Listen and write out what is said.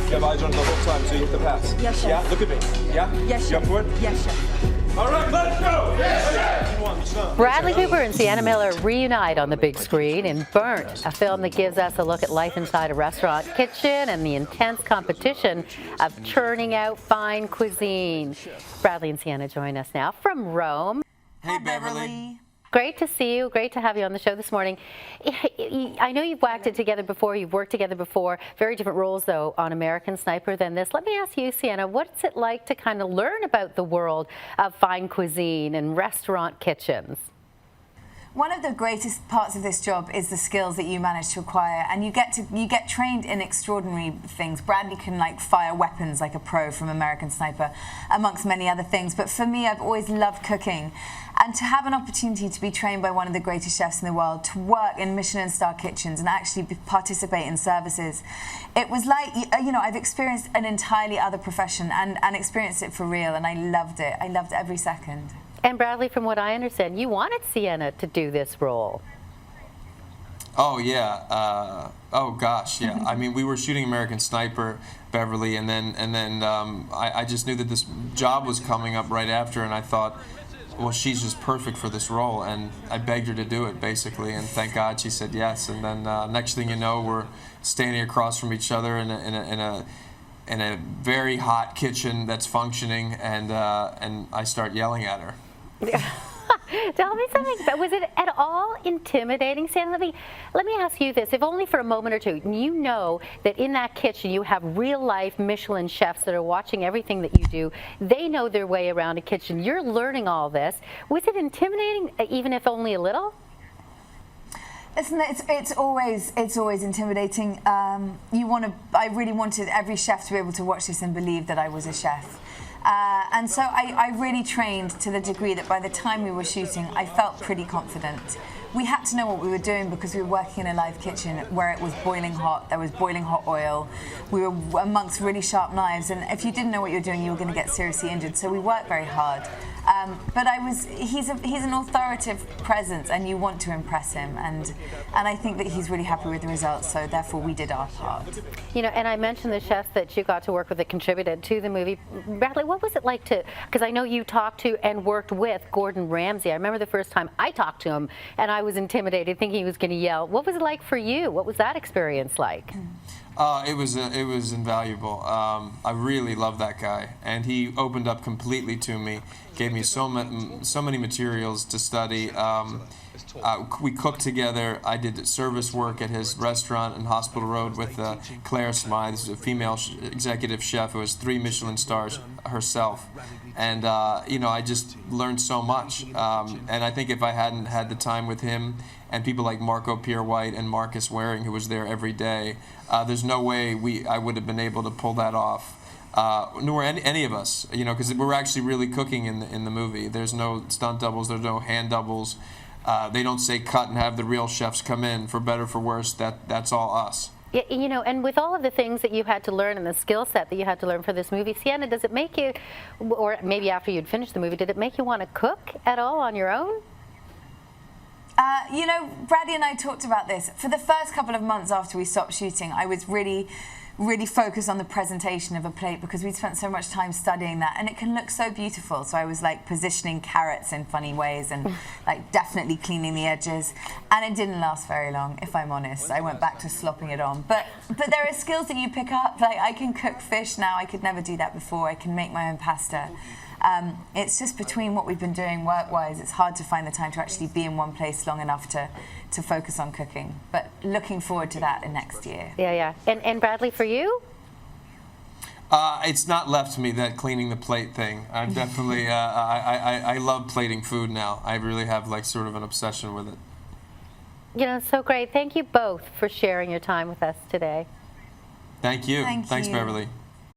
You have eyes on it the whole time, so you hit the pass. Yes, chef. Yeah, look at me. Yeah? Yes, You up chef. for it? Yes, chef. All right, let's go! Yes, Bradley Cooper and Sienna Miller reunite on the big screen in Burnt, a film that gives us a look at life inside a restaurant kitchen and the intense competition of churning out fine cuisine. Bradley and Sienna join us now from Rome. Hey, Beverly. Great to see you. Great to have you on the show this morning. I know you've acted together before. You've worked together before. Very different roles, though, on American Sniper than this. Let me ask you, Sienna, what's it like to kind of learn about the world of fine cuisine and restaurant kitchens? One of the greatest parts of this job is the skills that you manage to acquire, and you get trained in extraordinary things. Bradley can fire weapons like a pro from American Sniper, amongst many other things. But for me, I've always loved cooking, and to have an opportunity to be trained by one of the greatest chefs in the world, to work in Michelin star kitchens and actually participate in services, it was like, I've experienced an entirely other profession and experienced it for real, and I loved it. I loved every second. And Bradley, from what I understand, you wanted Sienna to do this role. Oh yeah. Oh gosh, yeah. I mean, we were shooting American Sniper, Beverly, and then I just knew that this job was coming up right after, and I thought, well, she's just perfect for this role, and I begged her to do it basically, and thank God she said yes. And then next thing you know, we're standing across from each other in a very hot kitchen that's functioning, and I start yelling at her. Tell me something. Was it at all intimidating, Sam? Let me ask you this, if only for a moment or two. You know that in that kitchen you have real-life Michelin chefs that are watching everything that you do. They know their way around a kitchen. You're learning all this. Was it intimidating, even if only a little? Listen, it's always intimidating. I really wanted every chef to be able to watch this and believe that I was a chef. And so I really trained to the degree that by the time we were shooting, I felt pretty confident. We had to know what we were doing because we were working in a live kitchen where it was boiling hot, there was boiling hot oil, we were amongst really sharp knives, and if you didn't know what you were doing, you were going to get seriously injured, so we worked very hard. But he's an authoritative presence, and you want to impress him, and I think that he's really happy with the results, so therefore we did our part. You know, and I mentioned the chefs that you got to work with that contributed to the movie. Bradley, what was it like to, because I know you talked to and worked with Gordon Ramsay. I remember the first time I talked to him, and I was intimidated, thinking he was going to yell. What was it like for you? What was that experience like? It was invaluable. I really love that guy, and he opened up completely to me. Gave me so many materials to study. We cooked together. I did service work at his restaurant in Hospital Road with Claire Smythe. This is a female executive chef who has 3 Michelin stars herself. And I just learned so much. And I think if I hadn't had the time with him and people like Marco Pierre-White and Marcus Waring, who was there every day, there's no way I would have been able to pull that off. Nor any of us, because we're actually really cooking in the movie. There's no stunt doubles, there's no hand doubles. They don't say cut and have the real chefs come in, for better for worse. That's all us. Yeah, and with all of the things that you had to learn and the skill set that you had to learn for this movie, Sienna, does it make you, or maybe after you'd finished the movie, did it make you want to cook at all on your own? Bradley and I talked about this. For the first couple of months after we stopped shooting, I was really focused on the presentation of a plate because we'd spent so much time studying that, and it can look so beautiful. So I was positioning carrots in funny ways and definitely cleaning the edges, and it didn't last very long, if I'm honest. I went back to slopping it on. But there are skills that you pick up. I can cook fish now. I could never do that before. I can make my own pasta. It's just between what we've been doing work-wise, it's hard to find the time to actually be in one place long enough to focus on cooking. But looking forward to that in next year. Yeah. And Bradley, for you? It's not left to me, that cleaning the plate thing. I'm definitely, I love plating food now. I really have sort of an obsession with it. It's so great. Thank you both for sharing your time with us today. Thank you. Thanks, Beverly.